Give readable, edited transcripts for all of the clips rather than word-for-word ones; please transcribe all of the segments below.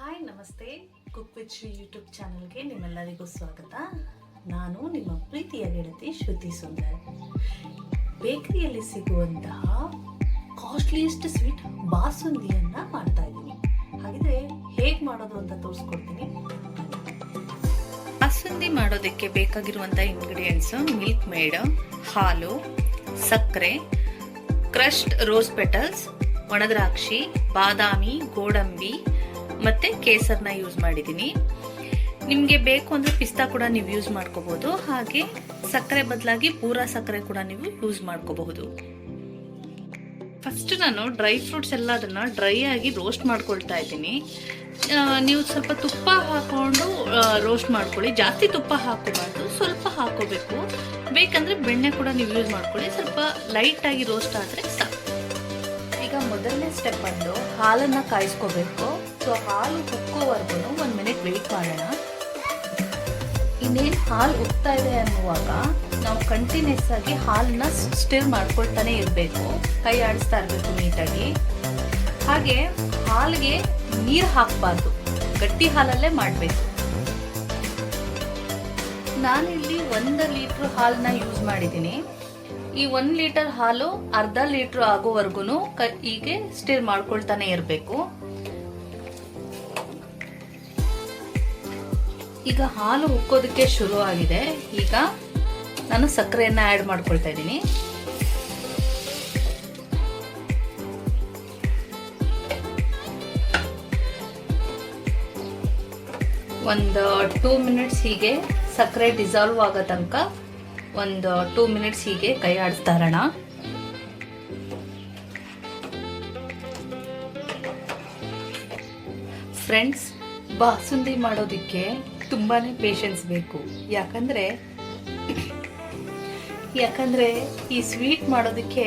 Hi ನಮಸ್ತೆ, cook with Shri YouTube ಚಾನಲ್ಗೆ ನಿಮ್ಮೆಲ್ಲರಿಗೂ ಸ್ವಾಗತ. ನಾನು ನಿಮ್ಮ ಪ್ರೀತಿಯ ಗೆಳತಿ ಶ್ರುತಿ ಸುಂದರ್. ಬೇಕರಿಯಲ್ಲಿ ಸಿಗುವಂತಹ ಕಾಸ್ಟ್ಲಿಯೆಸ್ಟ್ ಸ್ವೀಟ್ ಬಾಸುಂದಿಯನ್ನು ಮಾಡ್ತಾ ಇದ್ದೀನಿ. ಹಾಗಿದ್ರೆ ಹೇಗೆ ಮಾಡೋದು ಅಂತ ತೋರಿಸ್ಕೊಡ್ತೀನಿ. ಬಾಸುಂದಿ ಮಾಡೋದಕ್ಕೆ ಬೇಕಾಗಿರುವಂಥ ಇಂಗ್ರೀಡಿಯೆಂಟ್ಸ್ ಮಿಲ್ಕ್ ಮೇಡ್, ಹಾಲು, ಸಕ್ಕರೆ, ಕ್ರಶ್ಡ್ ರೋಸ್ ಪೆಟಲ್ಸ್, ಒಣದ್ರಾಕ್ಷಿ, ಬಾದಾಮಿ, ಗೋಡಂಬಿ ಮತ್ತೆ ಕೇಸರ್ನ ಯೂಸ್ ಮಾಡಿದ್ದೀನಿ. ನಿಮಗೆ ಬೇಕು ಅಂದರೆ ಪಿಸ್ತಾ ಕೂಡ ನೀವು ಯೂಸ್ ಮಾಡ್ಕೋಬಹುದು. ಹಾಗೆ ಸಕ್ಕರೆ ಬದಲಾಗಿ ಪೂರಾ ಸಕ್ಕರೆ ಕೂಡ ನೀವು ಯೂಸ್ ಮಾಡ್ಕೋಬಹುದು. ಫಸ್ಟ್ ನಾನು ಡ್ರೈ ಫ್ರೂಟ್ಸ್ ಎಲ್ಲ ಅದನ್ನು ಡ್ರೈ ಆಗಿ ರೋಸ್ಟ್ ಮಾಡ್ಕೊಳ್ತಾ ಇದ್ದೀನಿ. ನೀವು ಸ್ವಲ್ಪ ತುಪ್ಪ ಹಾಕೊಂಡು ರೋಸ್ಟ್ ಮಾಡ್ಕೊಳ್ಳಿ. ಜಾಸ್ತಿ ತುಪ್ಪ ಹಾಕೋಬಾರ್ದು, ಸ್ವಲ್ಪ ಹಾಕೋಬೇಕು. ಬೇಕಂದ್ರೆ ಬೆಣ್ಣೆ ಕೂಡ ನೀವು ಯೂಸ್ ಮಾಡ್ಕೊಳ್ಳಿ. ಸ್ವಲ್ಪ ಲೈಟಾಗಿ ರೋಸ್ಟ್ ಆದರೆ ಸಾಕು. ಈಗ ಮೊದಲನೇ ಸ್ಟೆಪ್ ಬಂದು ಹಾಲನ್ನು ಕಾಯಿಸ್ಕೋಬೇಕು. ಸೊ ಹಾಲು ಉಕ್ಕೋವರೆಗೂ 1 ಮಿನಿಟ್ ವೆಯ್ಟ್ ಮಾಡೋಣ. ಇನ್ನೇನು ಹಾಲು ಉಕ್ತಾ ಇದೆ ಅನ್ನುವಾಗ ನಾವು ಕಂಟಿನ್ಯೂಸ್ ಆಗಿ ಹಾಲನ್ನ ಸ್ಟಿರ್ ಮಾಡ್ಕೊಳ್ತಾನೆ ಇರಬೇಕು. ಕೈ ಆಡಿಸ್ತಾ ಇರಬೇಕು ನೀಟಾಗಿ. ಹಾಗೆ ಹಾಲಿಗೆ ನೀರು ಹಾಕಬಾರ್ದು, ಗಟ್ಟಿ ಹಾಲಲ್ಲೇ ಮಾಡಬೇಕು. ನಾನಿಲ್ಲಿ 1 ಲೀಟ್ರ್ ಹಾಲನ್ನ ಯೂಸ್ ಮಾಡಿದ್ದೀನಿ. ಈ 1 ಲೀಟರ್ ಹಾಲು ಅರ್ಧ ಲೀಟರ್ ಆಗೋವರೆಗೂ ಹೀಗೆ ಸ್ಟಿರ್ ಮಾಡ್ಕೊಳ್ತಾನೆ ಇರಬೇಕು. ಈಗ ಹಾಲು ಉಕ್ಕೋದಕ್ಕೆ ಶುರು ಆಗಿದೆ. ಈಗ ನಾನು ಸಕ್ಕರೆಯನ್ನ ಆ್ಯಡ್ ಮಾಡ್ಕೊಳ್ತಾ ಇದ್ದೀನಿ. ಒಂದು 2 ಮಿನಿಟ್ಸ್ ಹೀಗೆ ಸಕ್ಕರೆ ಡಿಸಾಲ್ವ್ ಆಗೋ ತನಕ ಒಂದು 2 ಮಿನಿಟ್ಸ್ ಹೀಗೆ ಕೈ ಆಡಿಸ್ತಾ ಇರೋಣ. ಫ್ರೆಂಡ್ಸ್, ಬಾಸುಂದಿ ಮಾಡೋದಕ್ಕೆ ತುಂಬಾನೇ ಪೇಷನ್ಸ್ ಬೇಕು. ಯಾಕಂದ್ರೆ ಈ ಸ್ವೀಟ್ ಮಾಡೋದಕ್ಕೆ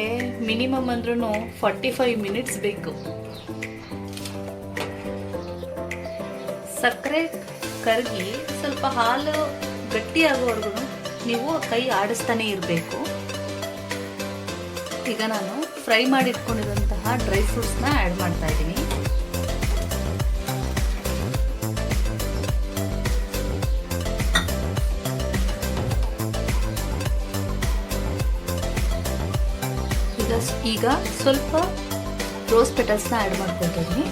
ಮಿನಿಮಮ್ ಅಂದ್ರೂ 45 ಮಿನಿಟ್ಸ್ ಬೇಕು. ಸಕ್ಕರೆ ಕರಗಿ ಸ್ವಲ್ಪ ಹಾಲು ಗಟ್ಟಿ ಆಗೋವರೆಗೂ ನೀವು ಕೈ ಆಡಿಸ್ತಾನೆ ಇರಬೇಕು. ಈಗ ನಾನು ಫ್ರೈ ಮಾಡಿಟ್ಕೊಂಡಿರುವಂತಹ ಡ್ರೈ ಫ್ರೂಟ್ಸ್ನ ಆ್ಯಡ್ ಮಾಡ್ತಾ ಇದ್ದೀನಿ. ಈಗ ಸ್ವಲ್ಪ ರೋಸ್ ಪೆಟಲ್ಸ್ನ ಆ್ಯಡ್ ಮಾಡ್ಕೊಳ್ತಾ ಇದ್ದೀನಿ.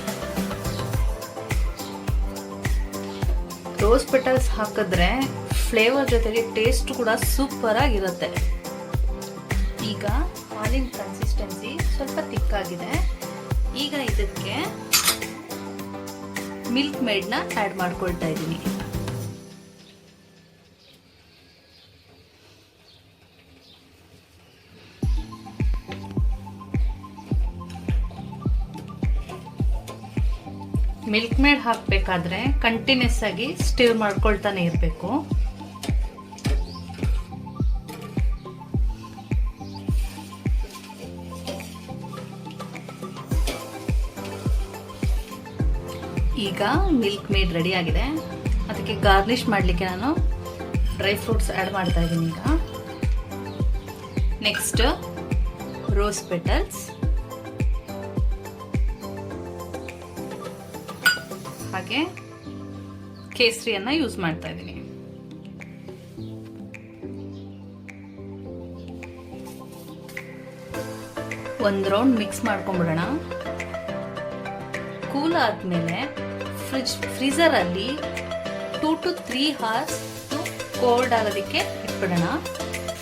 ರೋಸ್ ಪೆಟಲ್ಸ್ ಹಾಕಿದ್ರೆ ಫ್ಲೇವರ್ ಜೊತೆಗೆ ಟೇಸ್ಟ್ ಕೂಡ ಸೂಪರ್ ಆಗಿರುತ್ತೆ. ಈಗ ಹಾಲಿನ ಕನ್ಸಿಸ್ಟೆನ್ಸಿ ಸ್ವಲ್ಪ ತಿಕ್ಕಾಗಿದೆ. ಈಗ ಇದಕ್ಕೆ ಮಿಲ್ಕ್ ಮೇಡ್ನ ಆ್ಯಡ್ ಮಾಡ್ಕೊಳ್ತಾ ಇದ್ದೀನಿ. ಮಿಲ್ಕ್ ಮೇಡ್ ಹಾಕಬೇಕಾದ್ರೆ ಕಂಟಿನ್ಯೂಸ್ ಆಗಿ ಸ್ಟಿರ್ ಮಾಡ್ಕೊಳ್ತಾನೆ ಇರಬೇಕು. ಈಗ ಮಿಲ್ಕ್ ಮೇಡ್ ರೆಡಿ ಆಗಿದೆ. ಅದಕ್ಕೆ ಗಾರ್ನಿಷ್ ಮಾಡಲಿಕ್ಕೆ ನಾನು ಡ್ರೈ ಫ್ರೂಟ್ಸ್ ಆ್ಯಡ್ ಮಾಡ್ತಾ ಇದ್ದೀನಿ. ಈಗ ನೆಕ್ಸ್ಟ್ ರೋಸ್ ಪೆಟಲ್ಸ್, ಹಾಗೆ ಕೇಸರಿಯನ್ನ ಯೂಸ್ ಮಾಡ್ತಾ ಇದ್ದೀನಿ. ಒಂದು ರೌಂಡ್ ಮಿಕ್ಸ್ ಮಾಡ್ಕೊಂಡ್ಬಿಡೋಣ. ಕೂಲ್ ಆದ್ಮೇಲೆ ಫ್ರೀಜರ್ ಅಲ್ಲಿ 2 to 3 hours ಕೋಲ್ಡ್ ಆಗೋದಕ್ಕೆ ಇಟ್ಬಿಡೋಣ.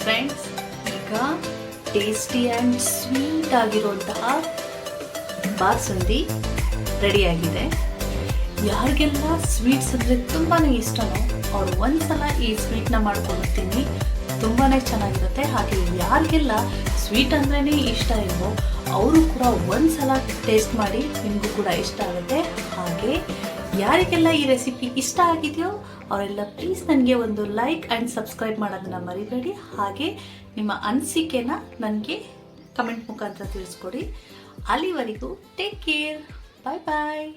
ಫ್ರೆಂಡ್ಸ್, ಈಗ ಟೇಸ್ಟಿ ಆ್ಯಂಡ್ ಸ್ವೀಟ್ ಆಗಿರುವಂತಹ ಬಾಸುಂದಿ ರೆಡಿಯಾಗಿದೆ. ಯಾರಿಗೆಲ್ಲ ಸ್ವೀಟ್ಸ್ ಅಂದರೆ ತುಂಬಾ ಇಷ್ಟನೋ ಅವ್ರು ಒಂದ್ಸಲ ಈ ಸ್ವೀಟ್ನ ಮಾಡ್ಕೊಳ್ತೀನಿ. ತುಂಬಾ ಚೆನ್ನಾಗಿರುತ್ತೆ. ಹಾಗೆ ಯಾರಿಗೆಲ್ಲ ಸ್ವೀಟ್ ಅಂದ್ರೇ ಇಷ್ಟ ಇಲ್ವೋ ಅವರು ಕೂಡ ಒಂದ್ಸಲ ಟೇಸ್ಟ್ ಮಾಡಿ, ನಿಮಗೂ ಕೂಡ ಇಷ್ಟ ಆಗುತ್ತೆ. ಹಾಗೆ ಯಾರಿಗೆಲ್ಲ ಈ ರೆಸಿಪಿ ಇಷ್ಟ ಆಗಿದೆಯೋ ಅವರೆಲ್ಲ ಪ್ಲೀಸ್ ನನಗೆ ಒಂದು ಲೈಕ್ ಆ್ಯಂಡ್ ಸಬ್ಸ್ಕ್ರೈಬ್ ಮಾಡೋದನ್ನು ಮರಿಬೇಡಿ. ಹಾಗೆ ನಿಮ್ಮ ಅನಿಸಿಕೆನ ನನಗೆ ಕಮೆಂಟ್ ಮುಖಾಂತರ ತಿಳಿಸ್ಕೊಡಿ. ಅಲ್ಲಿವರೆಗೂ ಟೇಕ್ ಕೇರ್. ಬಾಯ್ ಬಾಯ್.